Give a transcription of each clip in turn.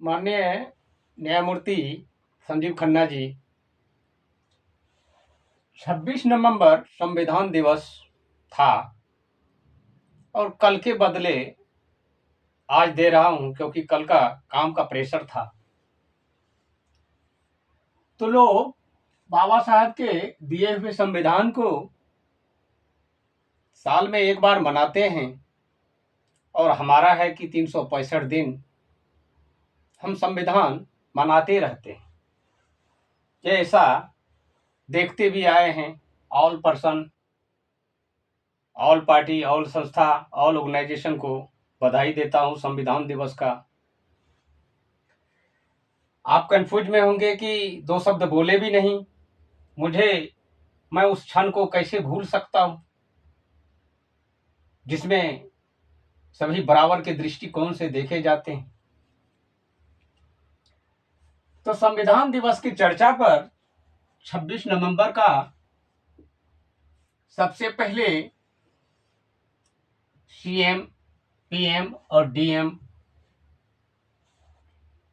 माननीय न्यायमूर्ति संजीव खन्ना जी, 26 नवंबर संविधान दिवस था और कल के बदले आज दे रहा हूं क्योंकि कल का काम का प्रेशर था। तो लोग बाबा साहब के दिए हुए संविधान को साल में एक बार मनाते हैं और हमारा है कि 365 दिन हम संविधान मनाते रहते हैं। ये ऐसा देखते भी आए हैं। All person, all party, all संस्था, ऑल ऑर्गेनाइजेशन को बधाई देता हूं संविधान दिवस का। आप कंफ्यूज में होंगे कि दो शब्द बोले भी नहीं, मैं उस क्षण को कैसे भूल सकता हूं जिसमें सभी बराबर के दृष्टिकोण से देखे जाते हैं। तो संविधान दिवस की चर्चा पर 26 नवंबर का सबसे पहले सीएम, पीएम और डीएम,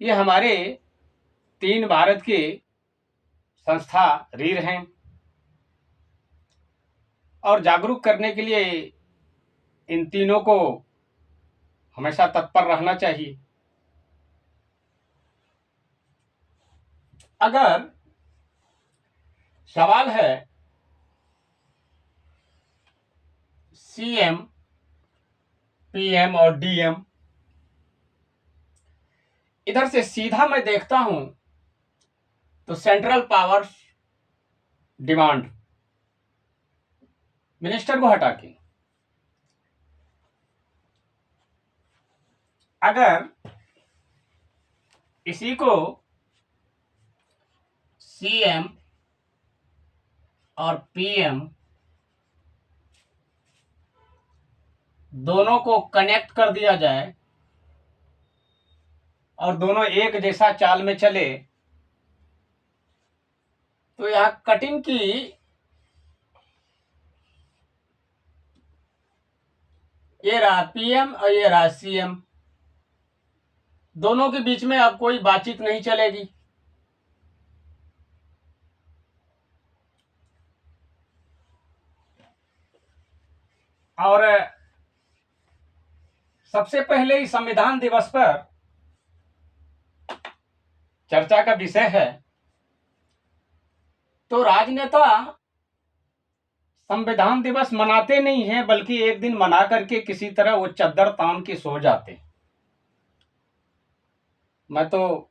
ये हमारे 3 भारत के संस्था रीढ़ हैं और जागरूक करने के लिए इन तीनों को हमेशा तत्पर रहना चाहिए। अगर सवाल है सीएम, पीएम और डीएम, इधर से सीधा मैं देखता हूं तो सेंट्रल पावर्स डिमांड, मिनिस्टर को हटा के अगर इसी को सीएम और पीएम दोनों को कनेक्ट कर दिया जाए और दोनों एक जैसा चाल में चले तो यह कटिंग की ये रहा पीएम और ये रहा सीएम, दोनों के बीच में अब कोई बातचीत नहीं चलेगी। और सबसे पहले ही संविधान दिवस पर चर्चा का विषय है तो राजनेता संविधान दिवस मनाते नहीं हैं बल्कि एक दिन मना करके किसी तरह वो चद्दर तान के सो जाते। मैं तो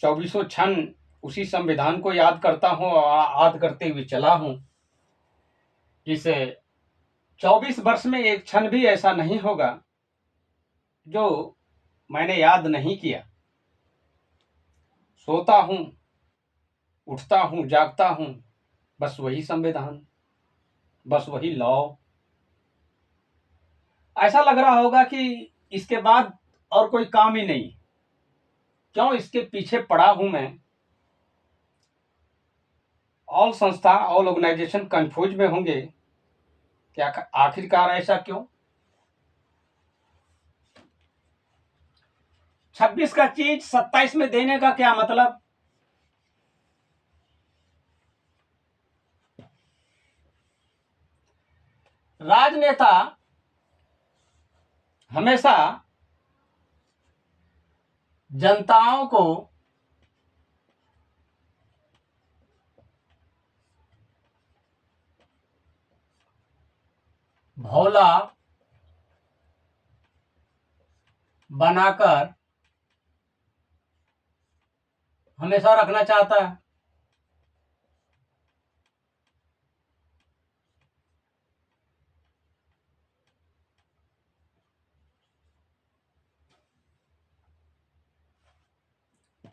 24 क्षण उसी संविधान को याद करता हूं और याद करते हुए चला हूं। इस 24 वर्ष में एक क्षण भी ऐसा नहीं होगा जो मैंने याद नहीं किया। सोता हूं, उठता हूं, जागता हूं, बस वही संविधान, बस वही लॉ। ऐसा लग रहा होगा कि इसके बाद और कोई काम ही नहीं। क्यों इसके पीछे पड़ा हूं मैं? ऑल संस्था, ऑल ऑर्गेनाइजेशन कंफ्यूज में होंगे क्या आखिरकार ऐसा क्यों? 26 का चीज 27 में देने का क्या मतलब? राजनेता हमेशा जनताओं को भोला बनाकर हमेशा रखना चाहता है।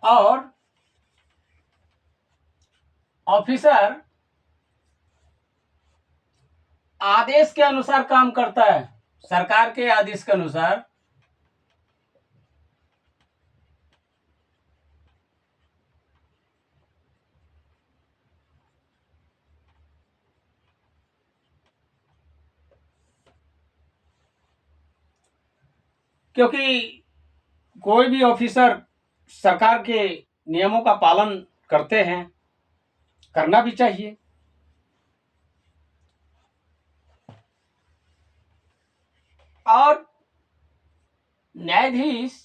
और ऑफिसर आदेश के अनुसार काम करता है, सरकार के आदेश के अनुसार। क्योंकि कोई भी ऑफिसर सरकार के नियमों का पालन करते हैं, करना भी चाहिए। और न्यायाधीश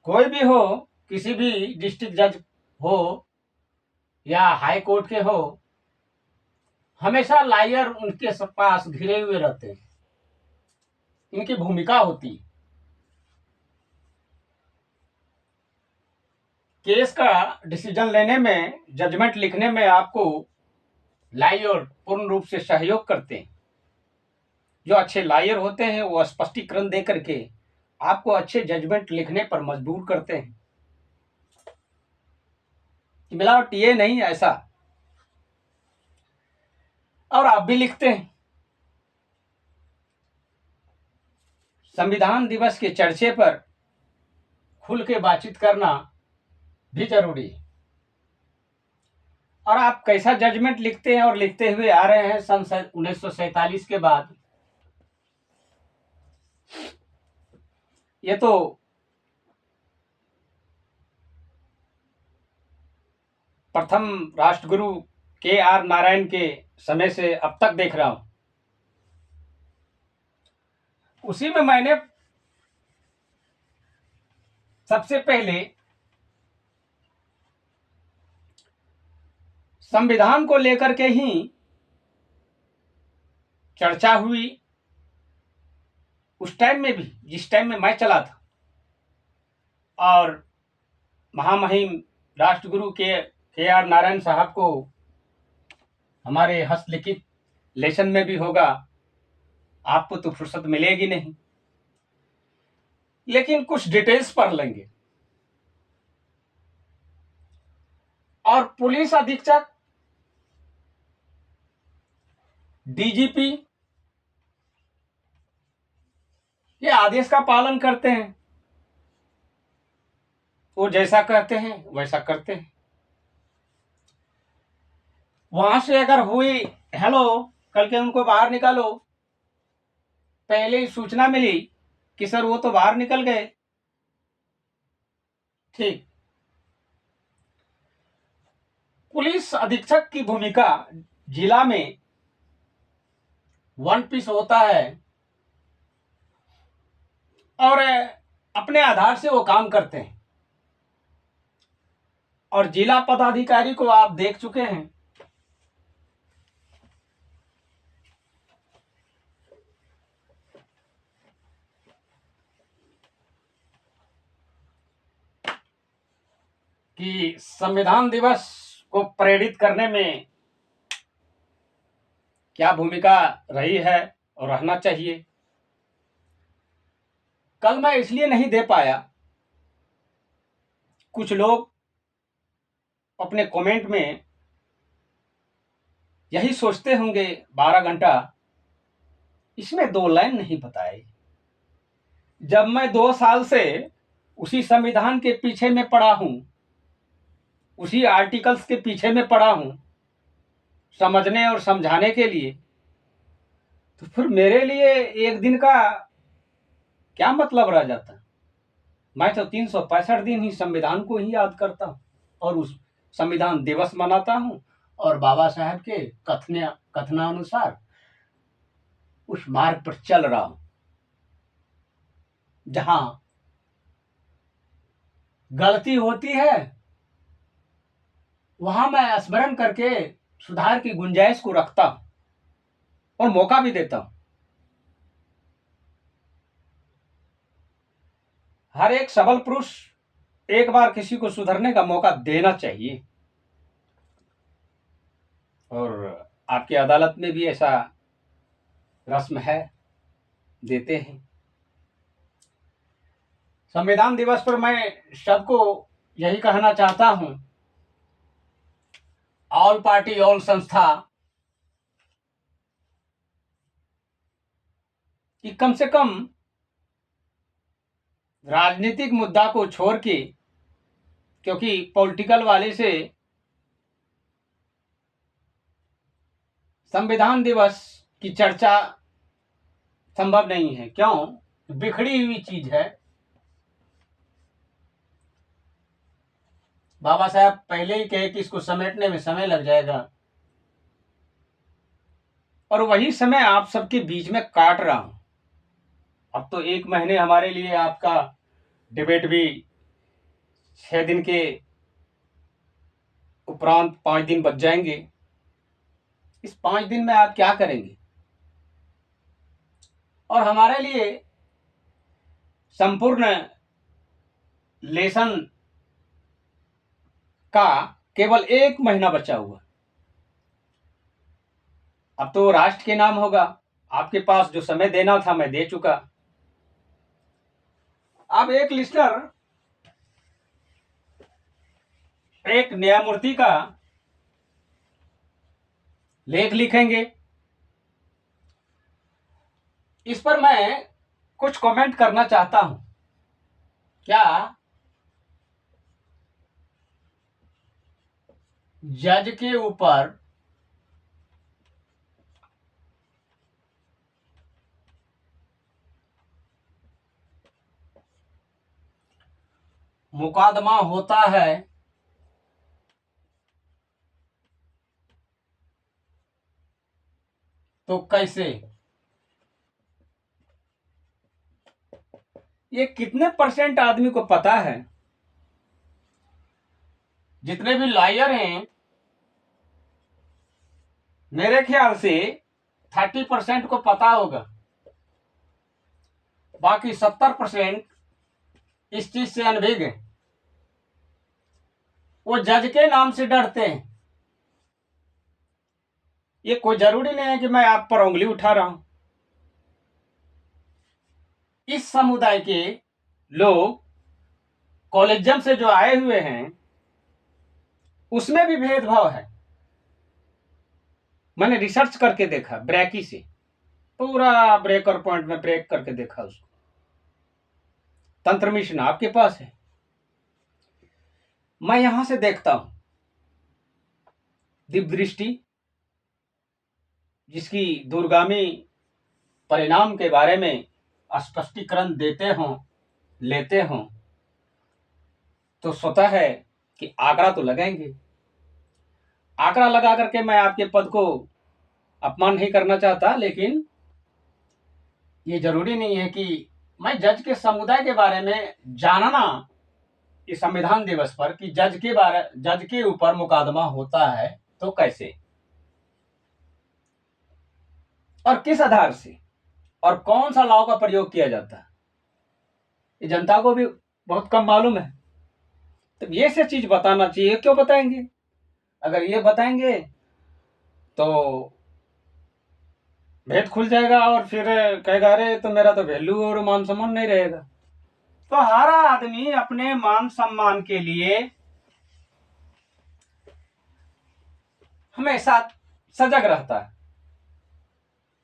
कोई भी हो, किसी भी डिस्ट्रिक्ट जज हो या हाई कोर्ट के हो, हमेशा लॉयर उनके पास घिरे हुए रहते हैं। इनकी भूमिका होती है केस का डिसीजन लेने में, जजमेंट लिखने में आपको लॉयर पूर्ण रूप से सहयोग करते हैं। जो अच्छे लॉयर होते हैं वो स्पष्टीकरण दे करके आपको अच्छे जजमेंट लिखने पर मजबूर करते हैं कि मिलावट ये नहीं, ऐसा। और आप भी लिखते हैं। संविधान दिवस के चर्चे पर खुल के बातचीत करना भी जरूरी है। और आप कैसा जजमेंट लिखते हैं और लिखते हुए आ रहे हैं सन 1947 के बाद, ये तो प्रथम राष्ट्रगुरु KR नारायण के समय से अब तक देख रहा हूं। उसी में मैंने सबसे पहले संविधान को लेकर के ही चर्चा हुई। उस टाइम में भी, जिस टाइम में मैं चला था, और महामहिम राष्ट्रगुरु के KR नारायण साहब को हमारे हस्तलिखित लेसन में भी होगा, आपको तो फुर्सत मिलेगी नहीं, लेकिन कुछ डिटेल्स पढ़ लेंगे। और पुलिस अधीक्षक, DGP ये आदेश का पालन करते हैं। वो जैसा कहते हैं वैसा करते हैं। वहां से अगर हुई हेलो, कल के उनको बाहर निकालो, पहले ही सूचना मिली कि सर वो तो बाहर निकल गए, ठीक। पुलिस अधीक्षक की भूमिका जिला में वन पीस होता है और अपने आधार से वो काम करते हैं। और जिला पदाधिकारी को आप देख चुके हैं, कि संविधान दिवस को प्रेरित करने में क्या भूमिका रही है और रहना चाहिए। कल मैं इसलिए नहीं दे पाया, कुछ लोग अपने कमेंट में यही सोचते होंगे 12 घंटा इसमें 2 लाइन नहीं बताई। जब मैं 2 साल से उसी संविधान के पीछे में पड़ा हूं, उसी आर्टिकल्स के पीछे में पड़ा हूं समझने और समझाने के लिए, तो फिर मेरे लिए एक दिन का क्या मतलब रह जाता। मैं तो 365 दिन ही संविधान को ही याद करता हूं और उस संविधान दिवस मनाता हूं और बाबा साहब के कथनानुसार उस मार्ग पर चल रहा हूं जहां गलती होती है वहां मैं स्मरण करके सुधार की गुंजाइश को रखता हूं और मौका भी देता हूं। हर एक सबल पुरुष एक बार किसी को सुधरने का मौका देना चाहिए, और आपकी अदालत में भी ऐसा रस्म है, देते हैं। संविधान दिवस पर मैं सबको यही कहना चाहता हूं, ऑल पार्टी ऑल संस्था, कि कम से कम राजनीतिक मुद्दा को छोड़ के, क्योंकि पॉलिटिकल वाले से संविधान दिवस की चर्चा संभव नहीं है। क्यों? बिखरी हुई चीज है। बाबा साहब पहले ही कहे कि इसको समेटने में समय लग जाएगा, और वही समय आप सबके बीच में काट रहा हूं। अब तो 1 महीने हमारे लिए आपका डिबेट भी 6 दिन के उपरांत 5 दिन बच जाएंगे। इस 5 दिन में आप क्या करेंगे? और हमारे लिए संपूर्ण लेसन का केवल 1 महीना बचा हुआ। अब तो राष्ट्र के नाम होगा। आपके पास जो समय देना था मैं दे चुका। अब एक लिस्टर एक न्यायमूर्ति का लेख लिखेंगे। इस पर मैं कुछ कमेंट करना चाहता हूं। क्या जज के ऊपर मुकदमा होता है तो कैसे? ये कितने % आदमी को पता है? जितने भी लॉयर हैं, मेरे ख्याल से 30% को पता होगा, बाकी 70% इस चीज से अनभिज्ञ है। वो जज के नाम से डरते हैं। ये कोई जरूरी नहीं है कि मैं आप पर उंगली उठा रहा हूं। इस समुदाय के लोग कॉलेजियम से जो आए हुए हैं उसमें भी भेदभाव है। मैंने रिसर्च करके देखा, ब्रैकी से पूरा ब्रेकर पॉइंट में ब्रेक करके देखा उसको। तंत्र मिशन आपके पास है। मैं यहां से देखता हूं दिव्य दृष्टि, जिसकी दूरगामी परिणाम के बारे में स्पष्टीकरण देते हों, लेते हों, तो स्वतः है कि आंकड़ा तो लगाएंगे। आंकड़ा लगा करके मैं आपके पद को अपमान नहीं करना चाहता, लेकिन ये जरूरी नहीं है कि मैं जज के समुदाय के बारे में जानना इस संविधान दिवस पर कि जज के ऊपर मुकदमा होता है तो कैसे और किस आधार से और कौन सा लॉ का प्रयोग किया जाता है, ये जनता को भी बहुत कम मालूम है। तो ये सब चीज बताना चाहिए। क्यों बताएंगे? अगर ये बताएंगे तो भेद खुल जाएगा और फिर कहेगा अरे तो मेरा तो वैल्यू और मान सम्मान नहीं रहेगा। तो हर आदमी अपने मान सम्मान के लिए हमेशा सजग रहता है,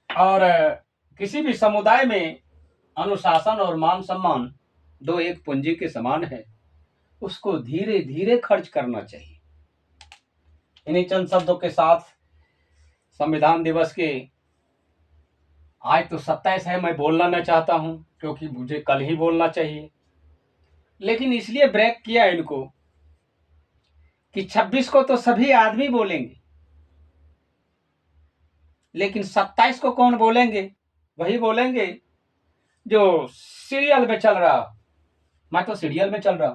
और किसी भी समुदाय में अनुशासन और मान सम्मान दो एक पूंजी के समान है, उसको धीरे धीरे खर्च करना चाहिए। इन्हीं चंद शब्दों के साथ संविधान दिवस के आज तो 27 है, मैं बोलना मैं चाहता हूं क्योंकि मुझे कल ही बोलना चाहिए, लेकिन इसलिए ब्रेक किया इनको कि 26 को तो सभी आदमी बोलेंगे, लेकिन 27 को कौन बोलेंगे? वही बोलेंगे जो सीरियल में चल रहा। मैं तो सीरियल में चल रहा।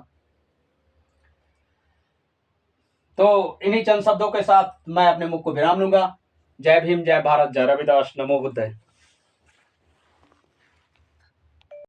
तो इन्हीं चंद शब्दों के साथ मैं अपने मुख को विराम लूंगा। जय भीम, जय भारत, जय रविदास, नमो बुद्ध।